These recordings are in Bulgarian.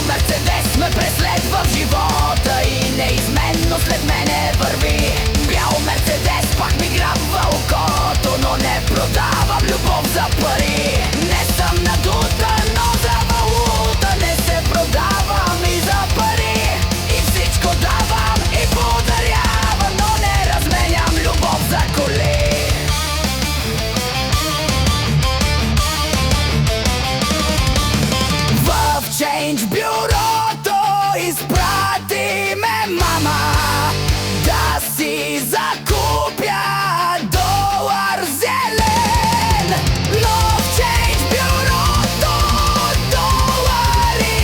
Мерцедес ме преследва в живота и неизменно след мене върви. Бял Мерцедес пак ми грабва окото, но не продавам любов за пари. Не съм надута, но за валута не се продавам и за пари. И всичко давам и подарявам, но не разменям любов за коли. В Change бюрото изпрати ме мама да си закупя долар зелен. Но в Change бюрото долари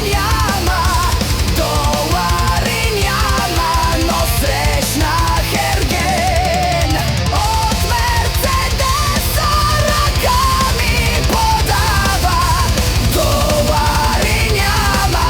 няма, но срещнах ерген. От Мерцедеса ръка ми подава. Долари няма,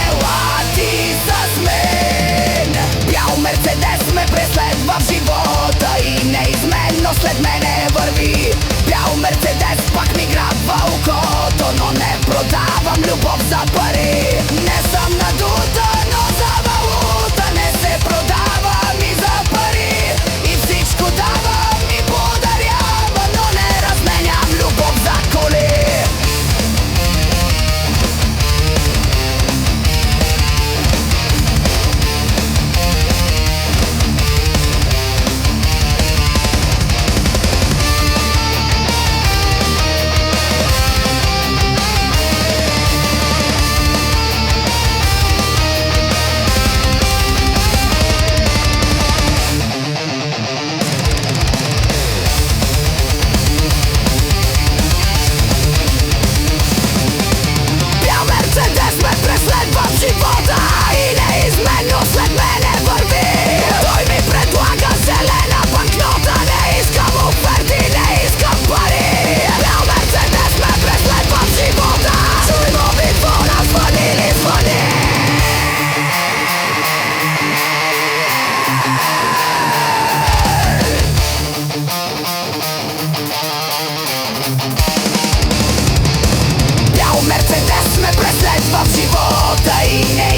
ела ти с мен. Бял Мерцедес ме преследва в живота и неизменно след мене върви. Бял Мерцедес пак ми грабва окото, но не продавам любов за пари. Не съм надута, но за валута не се продавам и за пари. И всичко давам и подарявам, но не разменям любов за коли. Преследва в живота и неизменно след мене върви. Той ми предлага зелена банкнота, не искам оферти, не искам пари. Бял Мерцедес ме преследва в живота. Чуй мобитфона, звъни ли звъни. Бял Мерцедес ме преследва в живота и не